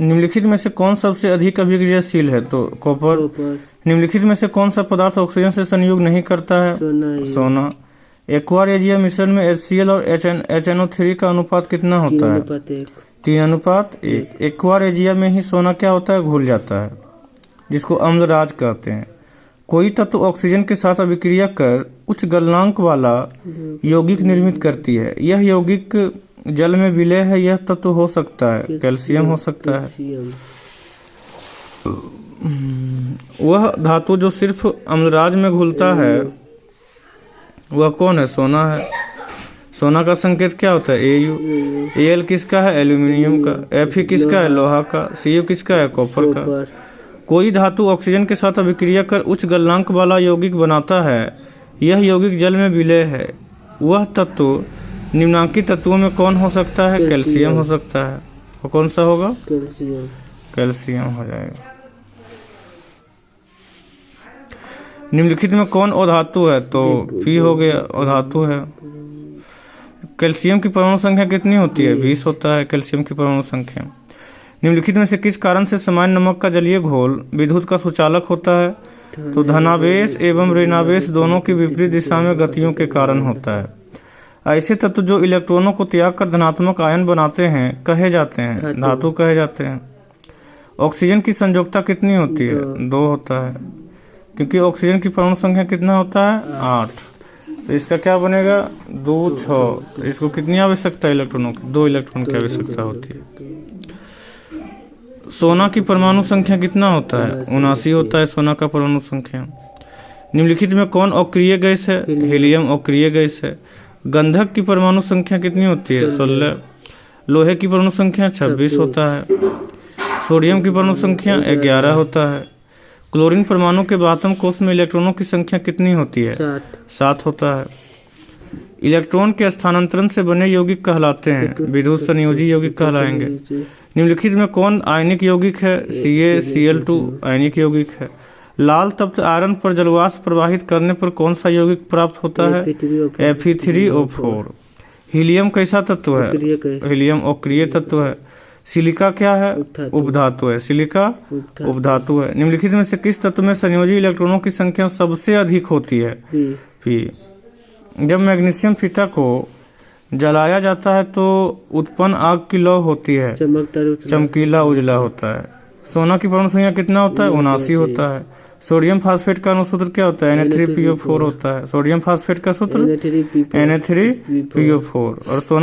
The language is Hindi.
निम्नलिखित में से कौन सबसे अधिक अभिक्रियाशील है? तो कॉपर। कॉपर। निम्नलिखित में से कौन सा पदार्थ ऑक्सीजन से संयोग नहीं करता है? सोना। सोना। एक्वा-रेजिया मिश्रण में HCl और HNO3 का अनुपात कितना होता है? 3:1। 3:1। एक्वा-रेजिया में ही सोना क्या होता है? घुल जाता है, जिसको अम्लराज कहते हैं। कोई तत्व ऑक्सीजन के साथ अभिक्रिया कर उच्च गलनांक वाला यौगिक निर्मित करती है। यह यौगिक जल में विलय है। यह तत्व हो सकता है कैल्शियम हो सकता है। वह धातु जो सिर्फ अम्लराज में घुलता है वह कौन है? सोना है। सोना का संकेत क्या होता है? Au। Al किसका है? एल्यूमिनियम का। Fe किसका है? लोहा का। Cu किसका है? कॉपर का। कोई धातु ऑक्सीजन के साथ अभिक्रिया कर उच्च गलनांक वाला यौगिक बनाता है। यह यौगिक जल में विलय है। वह तत्व निम्नांकित तत्वों में कौन हो सकता है? कैल्शियम हो सकता है। वो कौन सा होगा? कैल्शियम। कैल्शियम हो जाएगा। निम्नलिखित में कौन अधातु है? तो P हो गया, अधातु है। कैल्शियम की परमाणु संख्या कितनी होती है? 20 होता है कैल्शियम की परमाणु संख्या। निम्नलिखित में से किस कारण से सामान्य नमक का जलीय घोल विद्युत का सुचालक होता है? तो धनावेश एवं ऋणावेश दोनों की विपरीत दिशा में गतियों के कारण होता है। ऐसे तत्व जो इलेक्ट्रॉनों को त्याग कर धनात्मक आयन बनाते हैं कहे जाते हैं? धातु कहे जाते हैं। ऑक्सीजन की संयोजकता कितनी होती है? 2 होता है, क्योंकि ऑक्सीजन की परमाणु संख्या कितना होता है? 8। तो इसका क्या बनेगा? 2 6। इसको कितनी आवश्यकता है इलेक्ट्रॉनों की? 2 इलेक्ट्रॉन की आवश्यकता होती है। सोना की परमाणु संख्या कितना होता है? 79 होता है सोना का परमाणु संख्या। निम्नलिखित में कौन अक्रिय गैस है? हीलियम अक्रिय गैस है। गंधक की परमाणु संख्या कितनी होती है? 16। लोहे की परमाणु संख्या 26 होता है। सोडियम की परमाणु संख्या 11 होता है। क्लोरीन परमाणु के 12वें कोष में इलेक्ट्रॉनों की संख्या कितनी होती है? 7 होता है। इलेक्ट्रॉन के स्थानांतरण से बने यौगिक कहलाते हैं? विद्युत संयोजी यौगिक कहलाएंगे। निम्नलिखित में कौन आयनिक यौगिक है? CaCl2 आयनिक यौगिक है। लाल तप्त आयरन पर जलवाष्प प्रवाहित करने पर कौन सा यौगिक प्राप्त होता है? Fe3O4। हीलियम कैसा तत्व है? हीलियम अक्रिय तत्व है। सिलिका क्या है? उपधातु है। सिलिका उपधातु है। निम्नलिखित में से किस तत्व में संयोजी इलेक्ट्रॉनों की संख्या सबसे अधिक होती है? P। जब मैग्नीशियम फीता को जलाया जाता है तो उत्पन्न आग की लौ होती है? चमकीला उजला होता है। सोना की परमाणु संख्या कितना होता है? 79 होता है। सोडियम फास्फेट का अनुसूत्र क्या होता है? Na3PO4 होता है। सोडियम फास्फेट का सूत्र Na3PO4। और सोना